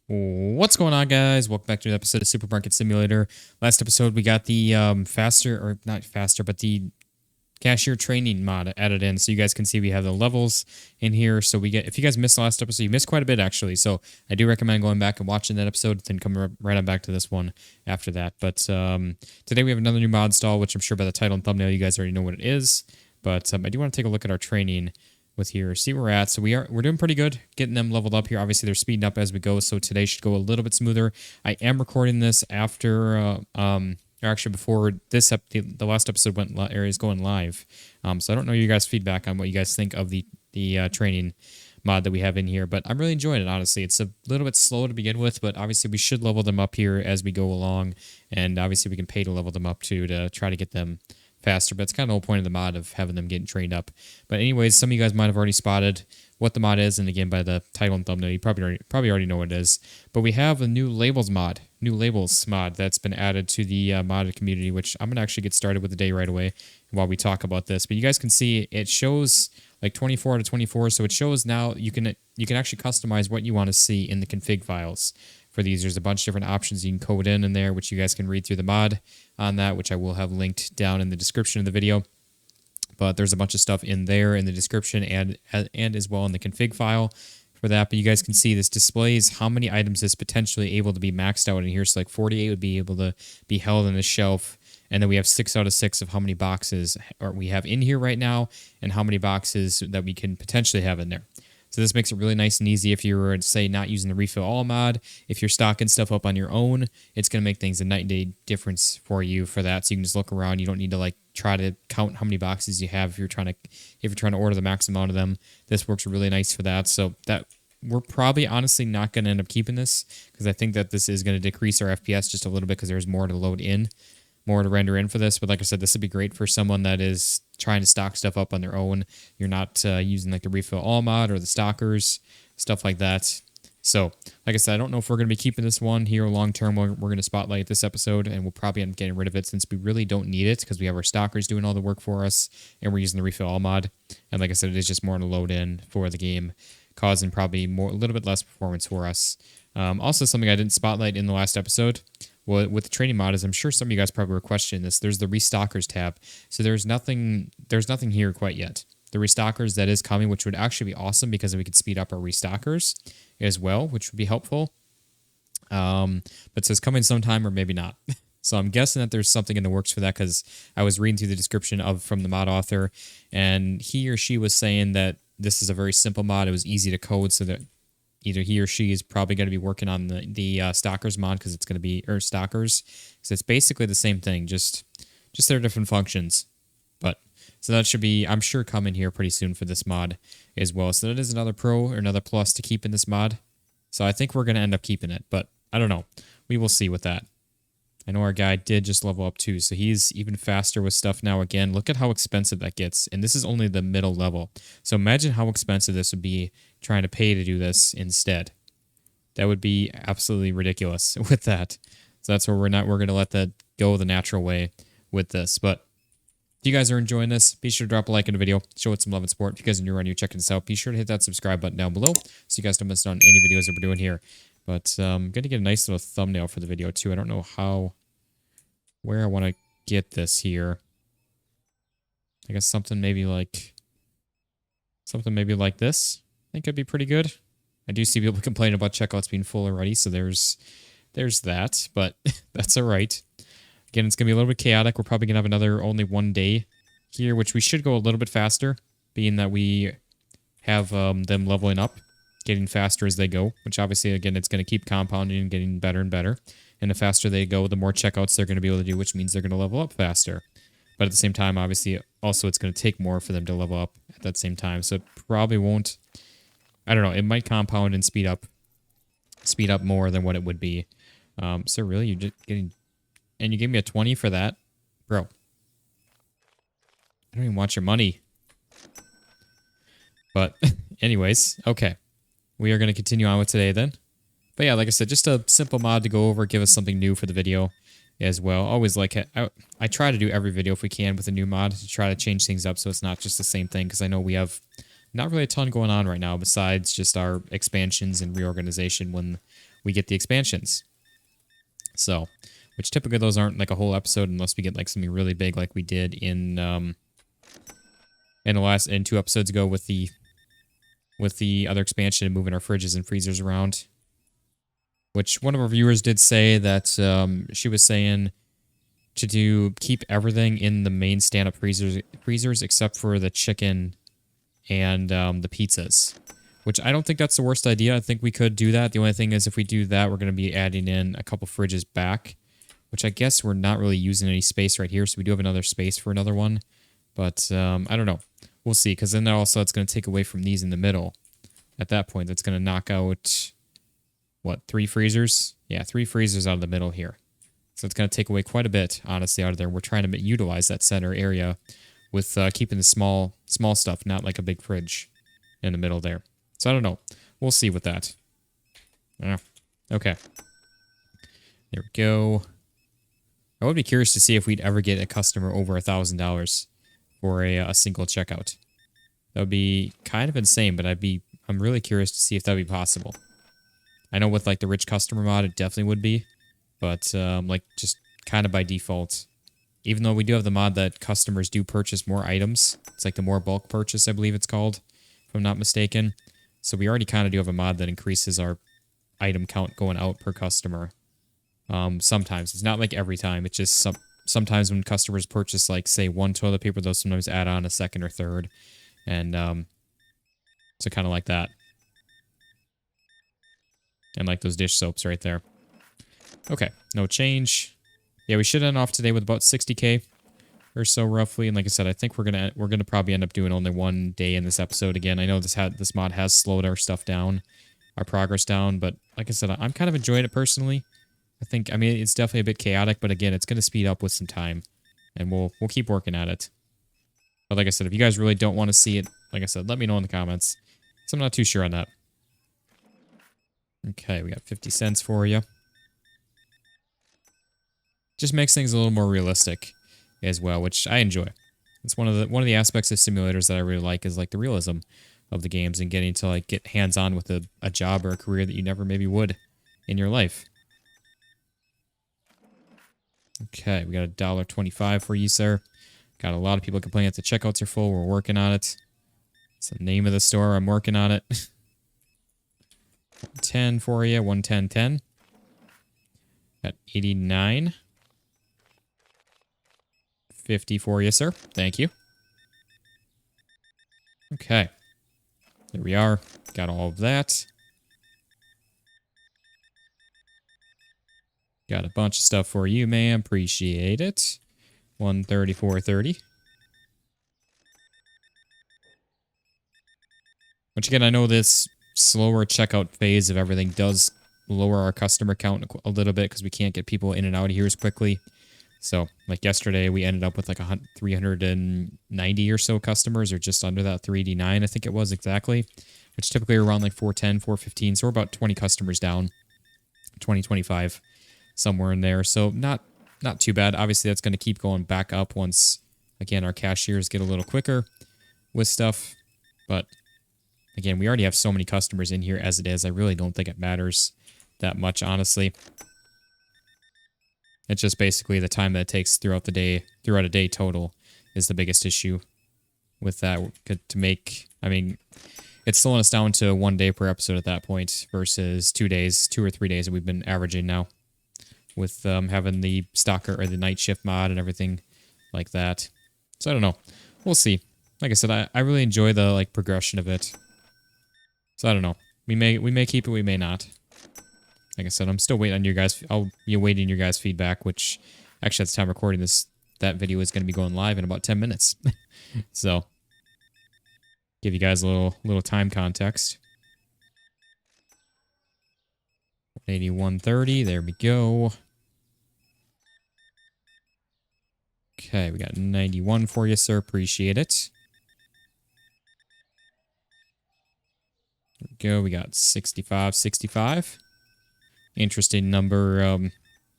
What's going on, guys? Welcome back to an episode of Supermarket Simulator. Last episode, we got the faster, or not faster, but the cashier training mod added in, so you guys can see we have the levels in here. So we get, if you guys missed the last episode, you missed quite a bit actually. So I do recommend going back and watching that episode, then coming right on back to this one after that. But today we have another new mod install, which I'm sure by the title and thumbnail you guys already know what it is. But I do want to take a look at our training with here, see where we're at. So we're doing pretty good getting them leveled up here. Obviously they're speeding up as we go, so today should go a little bit smoother. I am recording this after or actually before this the last episode is going live. So I don't know you guys' feedback on what you guys think of the training mod that we have in here, but I'm really enjoying it. Honestly, it's a little bit slow to begin with, but obviously we should level them up here as we go along, and obviously we can pay to level them up too to try to get them faster, but it's kind of the whole point of the mod of having them getting trained up. But anyways, some of you guys might have already spotted what the mod is, and again, by the title and thumbnail, you probably already know what it is. But we have a new labels mod that's been added to the modded community, which I'm gonna actually get started with the day right away while we talk about this. But you guys can see it shows like 24 out of 24, so it shows now you can actually customize what you want to see in the config files. For these, there's a bunch of different options you can code in there, which you guys can read through the mod on that, which I will have linked down in the description of the video. But there's a bunch of stuff in there in the description and as well in the config file for that. But you guys can see this displays how many items is potentially able to be maxed out in here. So like 48 would be able to be held on the shelf. And then we have 6 out of 6 of how many boxes we have in here right now and how many boxes that we can potentially have in there. So this makes it really nice and easy if you were, say, not using the refill all mod. If you're stocking stuff up on your own, it's going to make things a night and day difference for you for that. So you can just look around. You don't need to like try to count how many boxes you have if you're trying to order the max amount of them. This works really nice for that. So that we're probably honestly not going to end up keeping this because I think that this is going to decrease our FPS just a little bit because there's more to load in. More to render in for this, but like I said, this would be great for someone that is trying to stock stuff up on their own. You're not using like the refill all mod or the stockers, stuff like that. So, like I said, I don't know if we're going to be keeping this one here long term. We're going to spotlight this episode, and we'll probably end up getting rid of it since we really don't need it because we have our stockers doing all the work for us, and we're using the refill all mod. And like I said, it is just more to load in for the game, causing probably a little bit less performance for us. Also, something I didn't spotlight in the last episode. Well, with the training mod is I'm sure some of you guys probably were questioning this. There's the restockers tab. So there's nothing here quite yet. The restockers that is coming, which would actually be awesome because we could speed up our restockers as well, which would be helpful. But it says coming sometime or maybe not. So I'm guessing that there's something in the works for that because I was reading through the description from the mod author, and he or she was saying that this is a very simple mod. It was easy to code, so that either he or she is probably going to be working on the stalkers mod because it's going to be stalkers because it's basically the same thing, just their different functions. But so that should be, I'm sure, coming here pretty soon for this mod as well. So that is another pro or another plus to keep in this mod. So I think we're going to end up keeping it, but I don't know. We will see with that. I know our guy did just level up too, so he's even faster with stuff now. Again, look at how expensive that gets, and this is only the middle level. So imagine how expensive this would be trying to pay to do this instead. That would be absolutely ridiculous with that. So that's where we're going to let that go the natural way with this. But if you guys are enjoying this, be sure to drop a like in the video, show it some love and support. If you guys are new around here checking this out, be sure to hit that subscribe button down below so you guys don't miss out on any videos that we're doing here. But I'm going to get a nice little thumbnail for the video too. I don't know where I want to get this here. I guess something maybe like this. I think it'd be pretty good. I do see people complaining about checkouts being full already, so there's that, but that's all right. Again, it's going to be a little bit chaotic. We're probably going to have another only one day here, which we should go a little bit faster, being that we have them leveling up, getting faster as they go, which obviously, again, it's going to keep compounding and getting better and better. And the faster they go, the more checkouts they're going to be able to do, which means they're going to level up faster. But at the same time, obviously, also it's going to take more for them to level up at that same time. So it probably won't, I don't know, it might compound and speed up more than what it would be. So really, you're just getting, and you gave me a 20 for that? Bro. I don't even want your money. But anyways, okay. We are going to continue on with today then. But yeah, like I said, just a simple mod to go over, give us something new for the video as well. Always like it. I try to do every video if we can with a new mod to try to change things up so it's not just the same thing, because I know we have not really a ton going on right now besides just our expansions and reorganization when we get the expansions. So, which typically those aren't like a whole episode unless we get like something really big like we did in in 2 episodes ago with the other expansion and moving our fridges and freezers around. Which one of our viewers did say that she was saying to keep everything in the main stand-up freezers except for the chicken and the pizzas. Which I don't think that's the worst idea. I think we could do that. The only thing is if we do that, we're going to be adding in a couple fridges back, which I guess we're not really using any space right here, so we do have another space for another one. But I don't know. We'll see, because then also it's going to take away from these in the middle. At that point, that's going to knock out, what, 3 freezers? Yeah, 3 freezers out of the middle here. So it's going to take away quite a bit, honestly, out of there. We're trying to utilize that center area with keeping the small stuff, not like a big fridge in the middle there. So I don't know. We'll see with that. Okay. There we go. I would be curious to see if we'd ever get a customer over $1,000 for a single checkout. That would be kind of insane, but I'm really curious to see if that would be possible. I know with like the rich customer mod, it definitely would be, but like just kind of by default, even though we do have the mod that customers do purchase more items, it's like the more bulk purchase, I believe it's called, if I'm not mistaken. So we already kind of do have a mod that increases our item count going out per customer. Sometimes. It's not like every time. It's just sometimes when customers purchase, like, say, 1 toilet paper, they'll sometimes add on a second or third. And so kind of like that. And like those dish soaps right there. Okay, no change. Yeah, we should end off today with about 60k or so roughly. And like I said, I think we're gonna probably end up doing only 1 day in this episode again. I know this mod has slowed our stuff down, our progress down, but like I said, I'm kind of enjoying it personally. I mean, it's definitely a bit chaotic, but again, it's gonna speed up with some time, and we'll keep working at it. But like I said, if you guys really don't want to see it, like I said, let me know in the comments. So I'm not too sure on that. Okay, we got 50 cents for you. Just makes things a little more realistic as well, which I enjoy. It's one of the aspects of simulators that I really like is like the realism of the games and getting to like get hands-on with a job or a career that you never maybe would in your life. Okay, we got $1.25 for you, sir. Got a lot of people complaining that the checkouts are full. We're working on it. It's the name of the store. I'm working on it. 110 for you. 110.10. Got 89. 50 for you, sir. Thank you. Okay. There we are. Got all of that. Got a bunch of stuff for you, ma'am. Appreciate it. 134.30. Which again, I know this slower checkout phase of everything does lower our customer count a little bit because we can't get people in and out of here as quickly. So, like yesterday, we ended up with like 390 or so customers, or just under that, 389, I think it was exactly, which typically are around like 410, 415. So we're about 20 customers down, 20, 25, somewhere in there. So not too bad. Obviously, that's going to keep going back up once, again, our cashiers get a little quicker with stuff. But again, we already have so many customers in here as it is. I really don't think it matters that much, honestly. It's just basically the time that it takes throughout a day total is the biggest issue with that to make. I mean, it's slowing us down to 1 day per episode at that point versus 2 days, 2 or 3 days that we've been averaging now with having the stalker or the night shift mod and everything like that. So I don't know. We'll see. Like I said, I really enjoy the like progression of it. So I don't know. We may keep it, we may not. Like I said, I'm still waiting on you guys. I'll be awaiting your guys' feedback, which actually at the time of recording this, that video is going to be going live in about 10 minutes. So, give you guys a little time context. 81.30, there we go. Okay, we got 91 for you, sir. Appreciate it. There we go. We got 65. Interesting number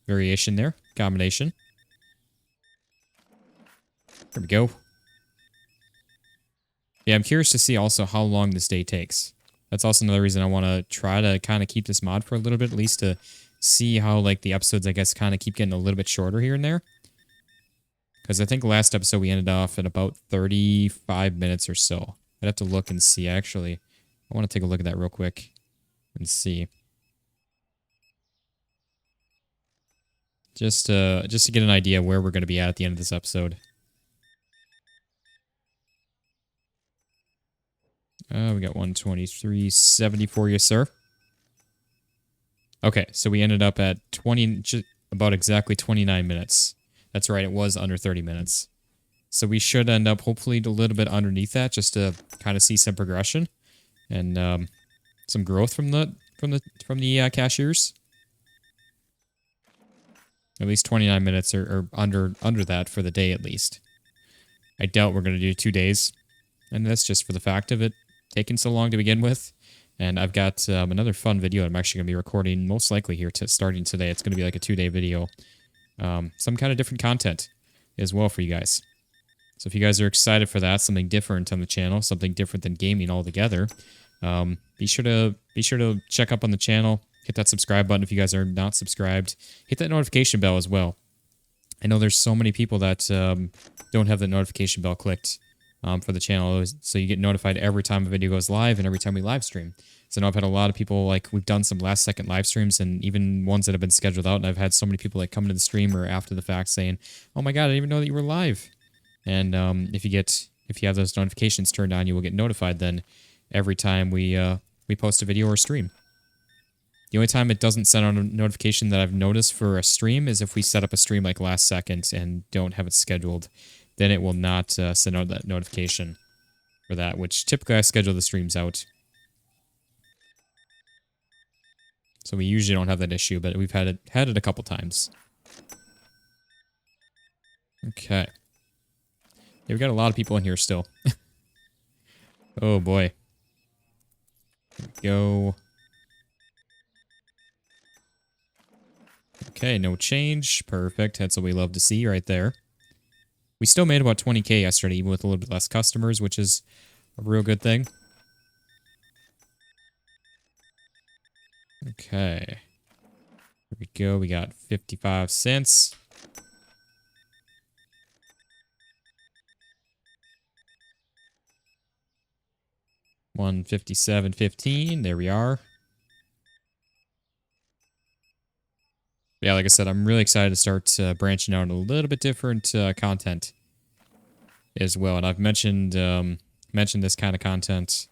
variation there. Combination. There we go. Yeah, I'm curious to see also how long this day takes. That's also another reason I want to try to kind of keep this mod for a little bit, at least to see how like the episodes, I guess, kind of keep getting a little bit shorter here and there. Because I think last episode we ended off at about 35 minutes or so. I'd have to look and see, actually. I want to take a look at that real quick and see. Just to get an idea where we're going to be at the end of this episode. We got 123.70 for you, sir. Okay, so we ended up at about exactly 29 minutes. That's right, it was under 30 minutes. So we should end up hopefully a little bit underneath that, just to kind of see some progression and some growth from the cashiers. At least 29 minutes or under that for the day at least. I doubt we're going to do 2 days, and that's just for the fact of it taking so long to begin with. And I've got another fun video I'm actually going to be recording most likely here starting today. It's going to be like a 2-day video. Some kind of different content as well for you guys. So if you guys are excited for that, something different on the channel, something different than gaming altogether, be sure to check up on the channel. Hit that subscribe button if you guys are not subscribed. Hit that notification bell as well. I know there's so many people that don't have the notification bell clicked for the channel, so you get notified every time a video goes live and every time we live stream. So I know I've had a lot of people, like, we've done some last-second live streams and even ones that have been scheduled out, and I've had so many people like come into the stream or after the fact saying, "Oh my god, I didn't even know that you were live." And if you have those notifications turned on, you will get notified then every time we post a video or stream. The only time it doesn't send out a notification that I've noticed for a stream is if we set up a stream like last second and don't have it scheduled. Then it will not send out that notification for that, which typically I schedule the streams out. So we usually don't have that issue, but we've had it a couple times. Okay. Yeah, we got a lot of people in here still. Oh boy. Here we go. Okay, no change. Perfect. That's what we love to see right there. We still made about 20K yesterday, even with a little bit less customers, which is a real good thing. Okay. Here we go. We got 55 cents. $157.15. There we are. Yeah, like I said, I'm really excited to start branching out a little bit different content as well. And I've mentioned this kind of content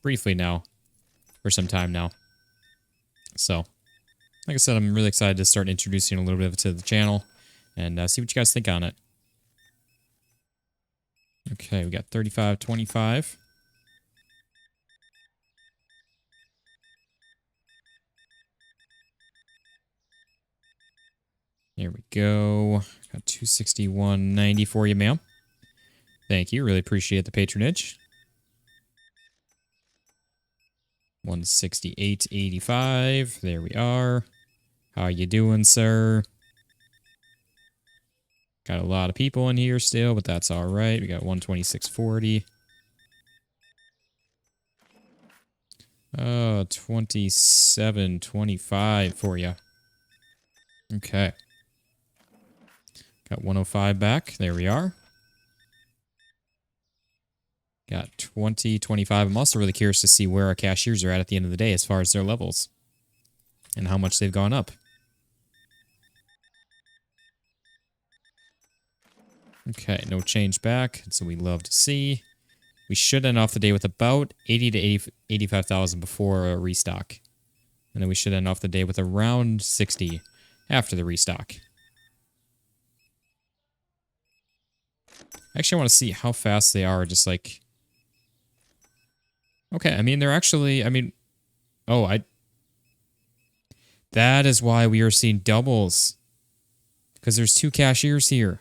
briefly now for some time now. So, like I said, I'm really excited to start introducing a little bit of it to the channel and see what you guys think on it. Okay, we got 35.25. There we go. Got 261.90 for you, ma'am. Thank you. Really appreciate the patronage. 168.85. There we are. How you doing, sir? Got a lot of people in here still, but that's all right. We got 126.40. 27.25 for you. Okay. Got 105 back. There we are. Got 20.25. I'm also really curious to see where our cashiers are at the end of the day as far as their levels and how much they've gone up. Okay, no change back. That's what we love to see. We should end off the day with about 80 to 85,000 before a restock. And then we should end off the day with around 60 after the restock. Actually, I want to see how fast they are, just like... Okay, I mean, they're actually... That is why we are seeing doubles. Because there's 2 cashiers here.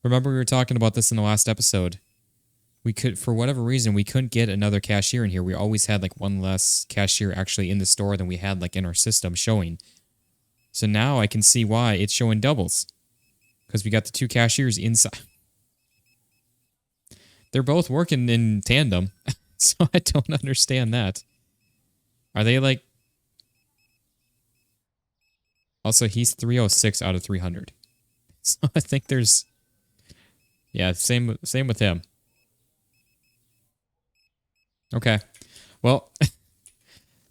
Remember we were talking about this in the last episode. We could, for whatever reason, we couldn't get another cashier in here. We always had like one less cashier actually in the store than we had like in our system showing. So now I can see why it's showing doubles. Because we got the 2 cashiers inside. They're both working in tandem, so I don't understand that. Are they like... Also, he's 306 out of 300. So I think there's... Yeah, same with him. Okay. Well,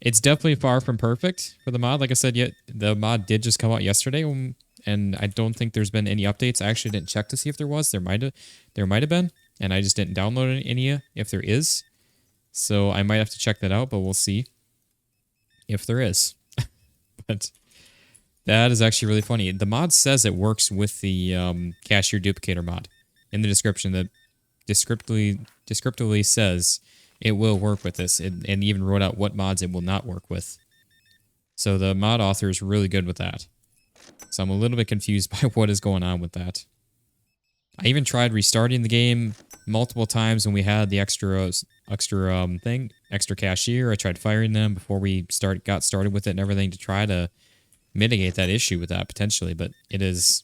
it's definitely far from perfect for the mod. Like I said, yet the mod did just come out yesterday, and I don't think there's been any updates. I actually didn't check to see if there was. There might have been, and I just didn't download any if there is. So I might have to check that out, but we'll see if there is. But that is actually really funny. The mod says it works with the Cashier duplicator mod in the description. That descriptively says it will work with this, and even wrote out what mods it will not work with. So the mod author is really good with that. So I'm a little bit confused by what is going on with that. I even tried restarting the game multiple times when we had the extra cashier. I tried firing them before we got started with it and everything to try to mitigate that issue with that potentially, but it is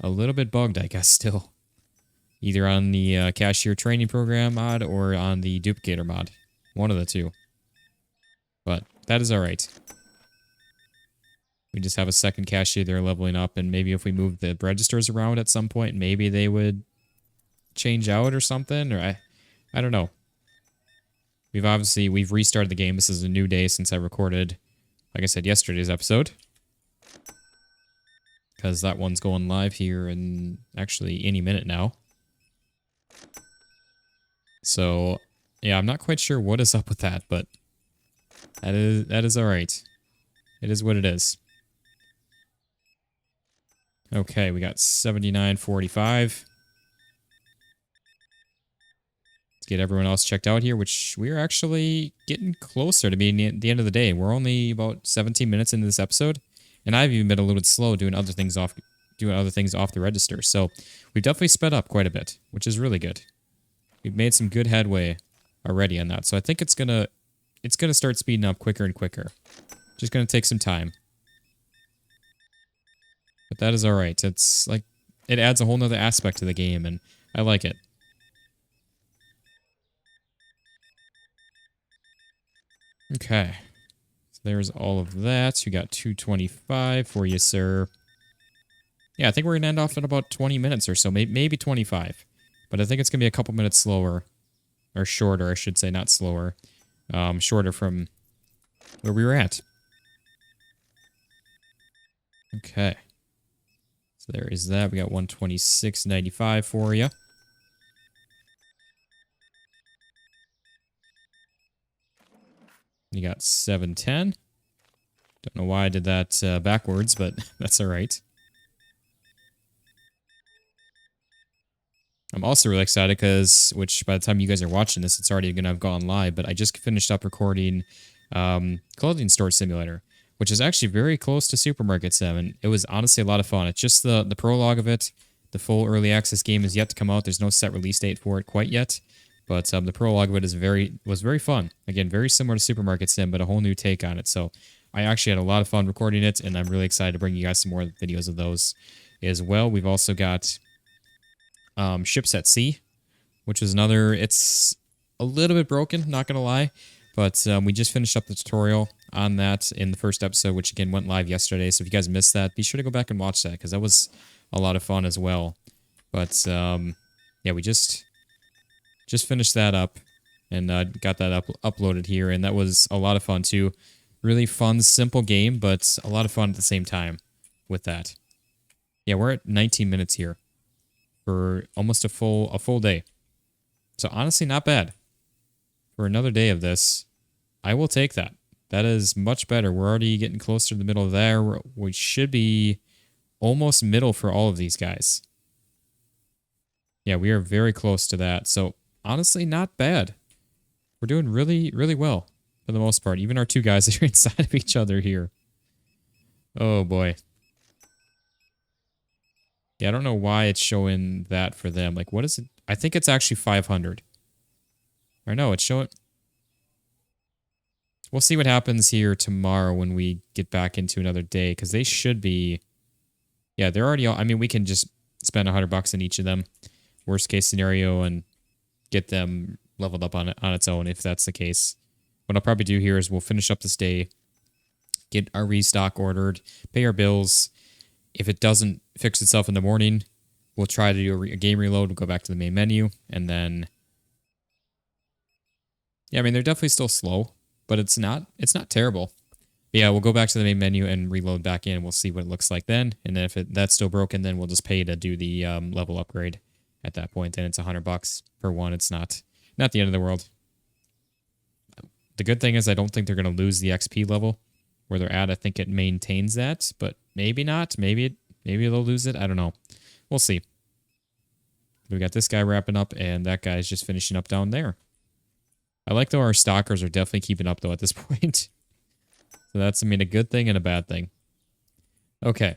a little bit bugged, I guess, still. Either on the cashier training program mod or on the duplicator mod. One of the two. But that is alright. We just have a second cashier there leveling up, and maybe if we move the registers around at some point, maybe they would change out or something, or I don't know. We've restarted the game. This is a new day since I recorded, like I said, yesterday's episode. Because that one's going live here in actually any minute now. So, yeah, I'm not quite sure what is up with that, but that is alright. It is what it is. Okay, we got 79.45. Let's get everyone else checked out here, which we're actually getting closer to being at the end of the day. We're only about 17 minutes into this episode, and I've even been a little bit slow doing other things off the register. So we've definitely sped up quite a bit, which is really good. We've made some good headway already on that. So I think it's gonna start speeding up quicker and quicker. Just gonna take some time. But that is alright. It's like, it adds a whole nother aspect to the game, and I like it. Okay. So there's all of that. You got 225 for you, sir. Yeah, I think we're going to end off in about 20 minutes or so. Maybe 25. But I think it's going to be a couple minutes slower. Or shorter, I should say, not slower. Shorter from where we were at. Okay. So there is that. We got 126.95 for you. You got 710. Don't know why I did that backwards, but that's alright. I'm also really excited because, which by the time you guys are watching this, it's already going to have gone live, but I just finished up recording Clothing Store Simulator, which is actually very close to Supermarket Sim, and it was honestly a lot of fun. It's just the prologue of it. The full early access game is yet to come out. There's no set release date for it quite yet, but the prologue of it was very fun. Again, very similar to Supermarket Sim, but a whole new take on it. So I actually had a lot of fun recording it, and I'm really excited to bring you guys some more videos of those as well. We've also got Ships at Sea, which is another, it's a little bit broken, not gonna lie, but we just finished up the tutorial on that in the first episode, which again went live yesterday. So if you guys missed that, be sure to go back and watch that, because that was a lot of fun as well. But yeah, we just finished that up and got that uploaded here, and that was a lot of fun too. Really fun, simple game, but a lot of fun at the same time with that. Yeah, we're at 19 minutes here for almost a full day. So honestly, not bad. For another day of this, I will take that. That is much better. We're already getting closer to the middle there. We should be almost middle for all of these guys. Yeah, we are very close to that. So honestly, not bad. We're doing really, really well for the most part. Even our two guys are inside of each other here. Oh boy. Yeah, I don't know why it's showing that for them. Like, what is it? I think it's actually 500. Or no, it's showing... We'll see what happens here tomorrow when we get back into another day, because they should be... Yeah, they're already... I mean, we can just spend $100 on each of them. Worst case scenario, and get them leveled up on its own if that's the case. What I'll probably do here is we'll finish up this day, get our restock ordered, pay our bills. If it doesn't fix itself in the morning, we'll try to do a game reload. We'll go back to the main menu, and then... Yeah, I mean, they're definitely still slow, but it's not terrible. But yeah, we'll go back to the main menu and reload back in. We'll see what it looks like then. And then if that's still broken, then we'll just pay to do the level upgrade at that point. And it's $100 per one. It's not the end of the world. The good thing is I don't think they're going to lose the XP level where they're at. I think it maintains that, but maybe not. Maybe they'll lose it. I don't know. We'll see. We got this guy wrapping up, and that guy's just finishing up down there. I like though our stalkers are definitely keeping up though at this point. So that's, I mean, a good thing and a bad thing. Okay.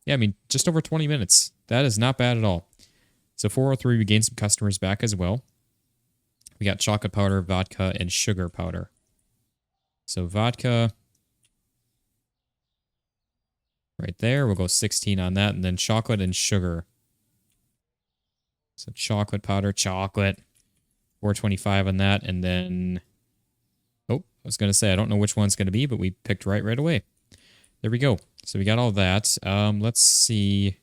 Yeah, I mean, just over 20 minutes. That is not bad at all. So 403, we gained some customers back as well. We got chocolate powder, vodka, and sugar powder. So vodka, right there. We'll go 16 on that. And then chocolate and sugar. So chocolate powder, chocolate. 425 on that. And then, oh, I was going to say, I don't know which one's going to be, but we picked right away. There we go. So we got all that. Let's see.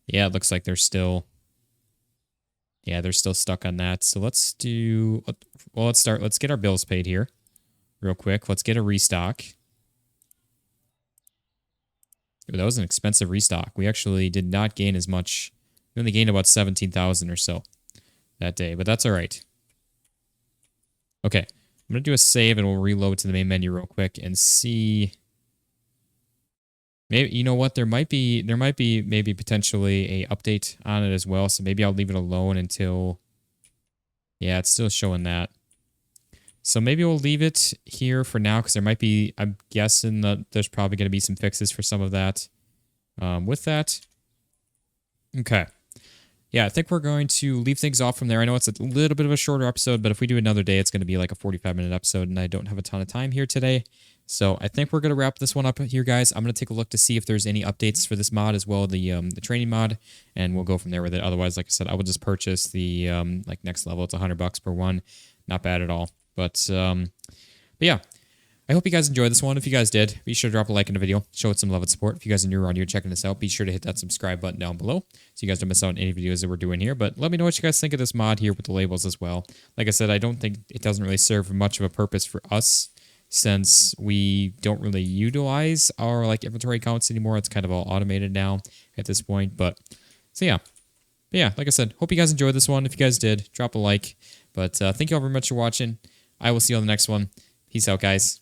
Yeah, it looks like they're still... Yeah, they're still stuck on that. So let's do... Well, let's start. Let's get our bills paid here real quick. Let's get a restock. Ooh, that was an expensive restock. We actually did not gain as much. We only gained about 17,000 or so that day, but that's all right. Okay, I'm going to do a save and we'll reload to the main menu real quick and see... Maybe, you know what, there might be maybe potentially a update on it as well, so maybe I'll leave it alone until... Yeah, it's still showing that. So maybe we'll leave it here for now, because there might be, I'm guessing that there's probably going to be some fixes for some of that. With that, okay. Yeah, I think we're going to leave things off from there. I know it's a little bit of a shorter episode, but if we do another day, it's going to be like a 45-minute episode, and I don't have a ton of time here today. So I think we're going to wrap this one up here, guys. I'm going to take a look to see if there's any updates for this mod as well, the training mod, and we'll go from there with it. Otherwise, like I said, I will just purchase the like next level. It's $100 per one. Not bad at all. But yeah. I hope you guys enjoyed this one. If you guys did, be sure to drop a like in the video. Show it some love and support. If you guys are new around here checking this out, be sure to hit that subscribe button down below so you guys don't miss out on any videos that we're doing here. But let me know what you guys think of this mod here with the labels as well. Like I said, I don't think it doesn't really serve much of a purpose for us since we don't really utilize our like inventory counts anymore. It's kind of all automated now at this point. But so yeah. But yeah, like I said, hope you guys enjoyed this one. If you guys did, drop a like. But thank you all very much for watching. I will see you on the next one. Peace out, guys.